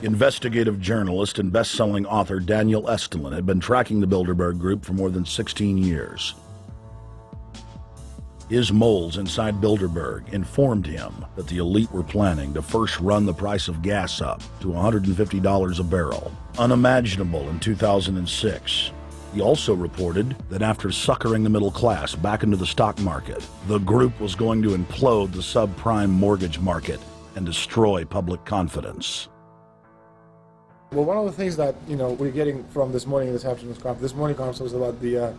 Investigative journalist and best-selling author Daniel Estulin had been tracking the Bilderberg Group for more than 16 years. His moles inside Bilderberg informed him that the elite were planning to first run the price of gas up to $150 a barrel, unimaginable in 2006. He also reported that after suckering the middle class back into the stock market, the group was going to implode the subprime mortgage market and destroy public confidence. Well, one of the things that we're getting from this morning's conference was about the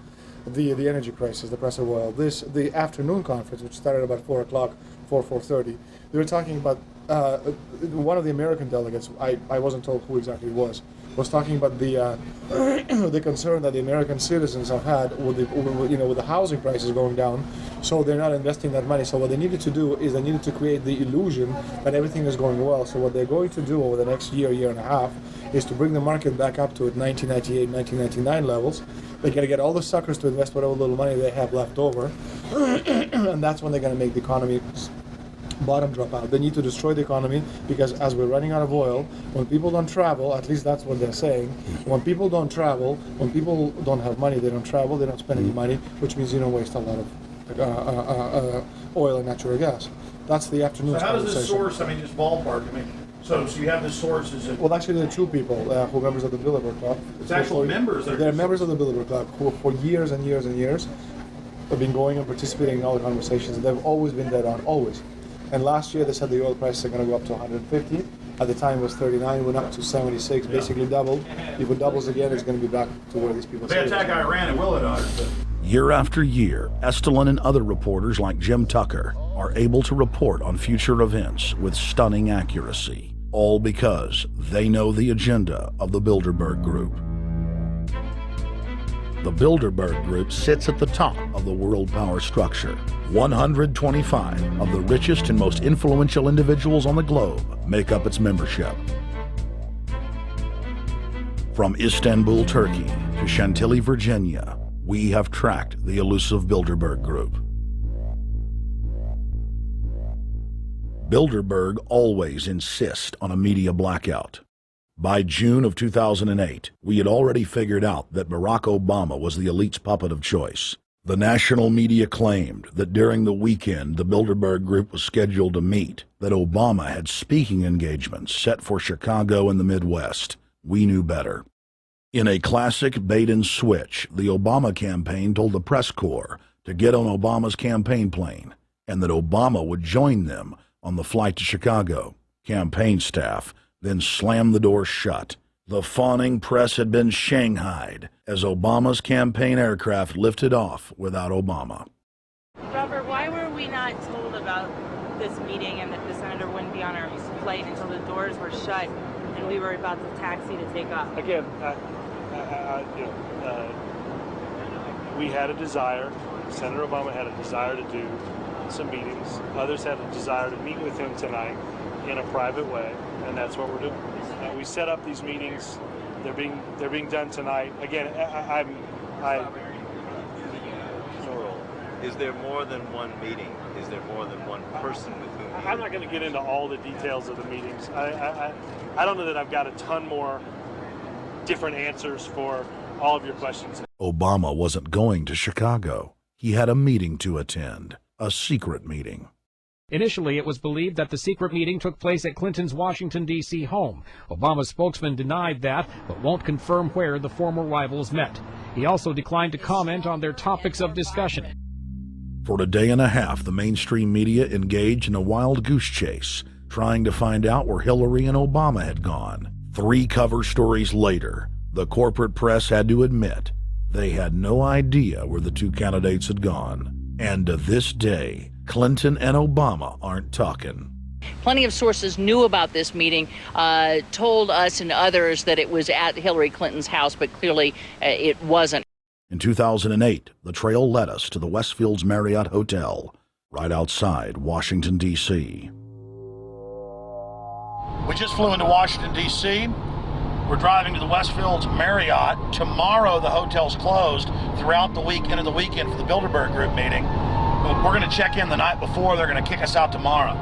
energy crisis, the price of oil. The afternoon conference, which started about 4 o'clock, 4:30, they were talking about one of the American delegates. I wasn't told who exactly it was talking about the concern that the American citizens have had with the housing prices going down, so they're not investing that money. So what they needed to do is they needed to create the illusion that everything is going well. So what they're going to do over the next year and a half is to bring the market back up to 1998, 1999 levels. They're going to get all the suckers to invest whatever little money they have left over, and that's when they're going to make the economy bottom drop out. They need to destroy the economy because as we're running out of oil, when people don't travel, at least that's what they're saying, when people don't travel, when people don't have money, they don't travel, they don't spend any money, which means you don't waste a lot of oil and natural gas. That's the afternoon. So how does this source, just ballpark, so you have the sources of... Well, actually, there are two people who are members of the Bilderberg Club. It's actual members. They're members of the Bilderberg Club who for years and years and years have been going and participating in all the conversations. And they've always been dead on, always. And last year they said the oil prices are going to go up to 150. At the time it was 39, went up to 76, basically doubled. If it doubles again, it's going to be back to where these people say. They attack Iran, it will it not. Year after year, Estulin and other reporters like Jim Tucker are able to report on future events with stunning accuracy, all because they know the agenda of the Bilderberg Group. The Bilderberg Group sits at the top of the world power structure. 125 of the richest and most influential individuals on the globe make up its membership. From Istanbul, Turkey to Chantilly, Virginia, we have tracked the elusive Bilderberg Group. Bilderberg always insist on a media blackout. By June of 2008, we had already figured out that Barack Obama was the elite's puppet of choice. The national media claimed that during the weekend the Bilderberg Group was scheduled to meet, that Obama had speaking engagements set for Chicago and the Midwest. We knew better. In a classic bait and switch, the Obama campaign told the press corps to get on Obama's campaign plane and that Obama would join them on the flight to Chicago. Campaign staff then slammed the door shut. The fawning press had been shanghaied as Obama's campaign aircraft lifted off without Obama. Robert, why were we not told about this meeting and that the senator wouldn't be on our flight until the doors were shut and we were about to taxi to take off? Again, we had a desire, Senator Obama had a desire to do some meetings. Others had a desire to meet with him tonight in a private way, and that's what we're doing. We set up these meetings. They're being done tonight. Again, Is there more than one meeting? Is there more than one person with whom? I'm not going to get into all the details of the meetings. I don't know that I've got a ton more different answers for all of your questions. Obama wasn't going to Chicago. He had a meeting to attend, a secret meeting. Initially, it was believed that the secret meeting took place at Clinton's Washington, D.C. home. Obama's spokesman denied that, but won't confirm where the former rivals met. He also declined to comment on their topics of discussion. For a day and a half, the mainstream media engaged in a wild goose chase, trying to find out where Hillary and Obama had gone. 3 cover stories later, the corporate press had to admit they had no idea where the 2 candidates had gone. And to this day, Clinton and Obama aren't talking. Plenty of sources knew about this meeting, told us and others that it was at Hillary Clinton's house, but clearly it wasn't. In 2008, the trail led us to the Westfields Marriott Hotel, right outside Washington, D.C. We just flew into Washington, D.C. We're driving to the Westfields Marriott. Tomorrow the hotel's closed throughout the week into the weekend for the Bilderberg Group meeting. We're going to check in the night before. They're going to kick us out tomorrow.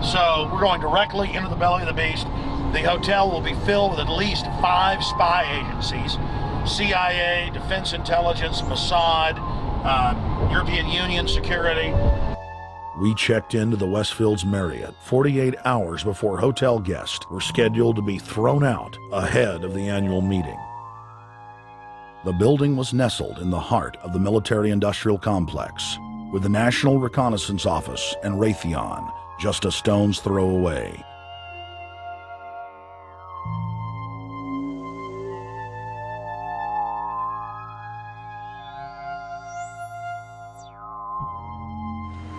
So we're going directly into the belly of the beast. The hotel will be filled with at least 5 spy agencies: CIA, Defense Intelligence, Mossad, European Union security. We checked into the Westfield's Marriott 48 hours before hotel guests were scheduled to be thrown out ahead of the annual meeting. The building was nestled in the heart of the military-industrial complex, with the National Reconnaissance Office and Raytheon just a stone's throw away.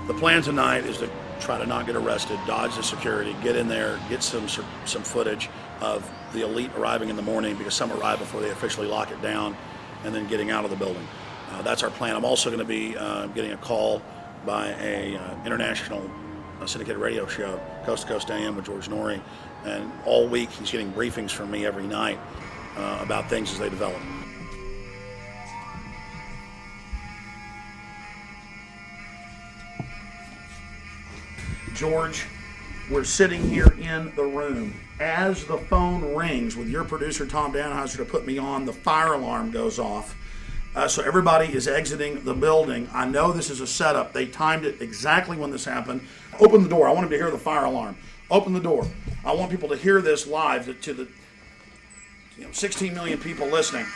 The plan tonight is to try to not get arrested, dodge the security, get in there, get some footage of the elite arriving in the morning, because some arrive before they officially lock it down, and then getting out of the building. That's our plan. I'm also going to be getting a call by a international syndicated radio show, Coast to Coast AM with George Norrie, and all week he's getting briefings from me every night about things as they develop. George, we're sitting here in the room. As the phone rings with your producer, Tom Danheiser, to put me on, the fire alarm goes off. So everybody is exiting the building. I know this is a setup. They timed it exactly when this happened. Open the door. I want them to hear the fire alarm. Open the door. I want people to hear this live to the 16 million people listening.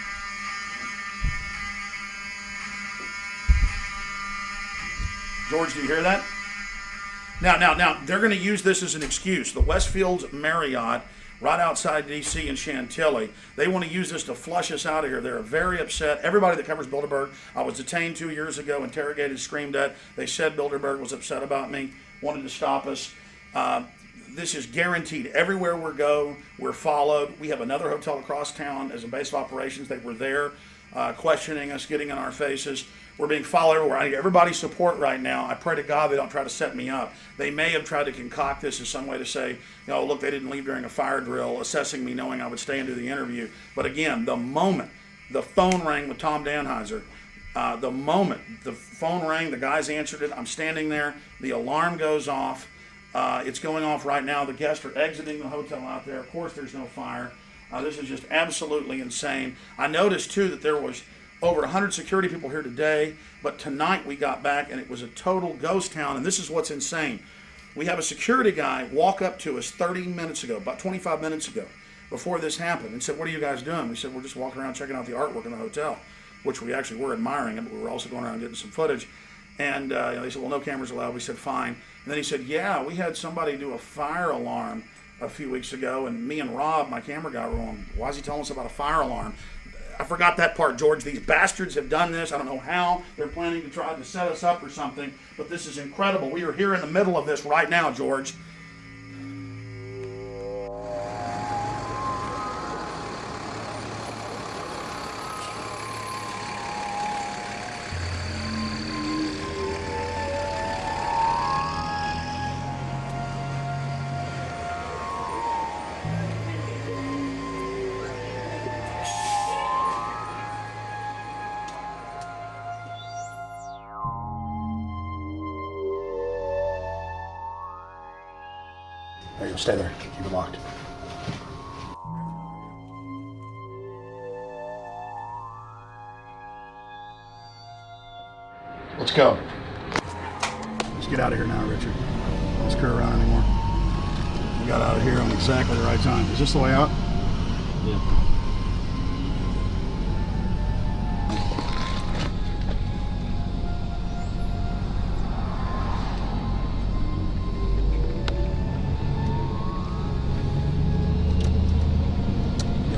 George, do you hear that? Now, they're going to use this as an excuse. The Westfield's Marriott, right outside D.C. in Chantilly, they want to use this to flush us out of here. They're very upset. Everybody that covers Bilderberg, I was detained 2 years ago, interrogated, screamed at. They said Bilderberg was upset about me, wanted to stop us. This is guaranteed. Everywhere we go, we're followed. We have another hotel across town as a base of operations. They were there questioning us, getting in our faces. We're being followed everywhere. I need everybody's support right now. I pray to God they don't try to set me up. They may have tried to concoct this as some way to say, look, they didn't leave during a fire drill, assessing me knowing I would stay and do the interview. But again, the moment the phone rang with Tom Danheiser, the moment the phone rang, the guys answered it, I'm standing there, the alarm goes off. It's going off right now. The guests are exiting the hotel out there. Of course, there's no fire. This is just absolutely insane. I noticed, too, that there was over 100 security people here today, but tonight we got back and it was a total ghost town, and this is what's insane. We have a security guy walk up to us 30 minutes ago, about 25 minutes ago, before this happened, and said, "What are you guys doing?" We said, "We're just walking around checking out the artwork in the hotel," which we actually were admiring it, but we were also going around getting some footage. And they said, "Well, no cameras allowed." We said, "Fine." And then he said, "Yeah, we had somebody do a fire alarm a few weeks ago, and me and Rob, my camera guy, were on. Why is he telling us about a fire alarm?" I forgot that part, George. These bastards have done this. I don't know how. They're planning to try to set us up or something, but this is incredible. We are here in the middle of this right now, George. There you go. Stay there. Keep it locked. Let's go. Let's get out of here now, Richard. Don't screw around anymore. We got out of here on exactly the right time. Is this the way out? Yeah.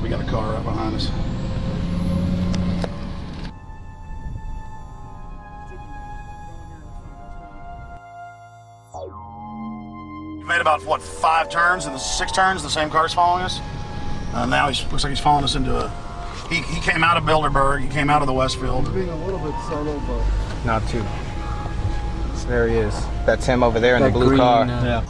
We got a car right behind us. You made about, what, 5 turns and 6 turns, the same car's following us? Now he looks like he's following us into a... He came out of Bilderberg, he came out of the Westfield. Being a little bit subtle, but... Not too. There he is. That's him over there in the blue car. Yeah.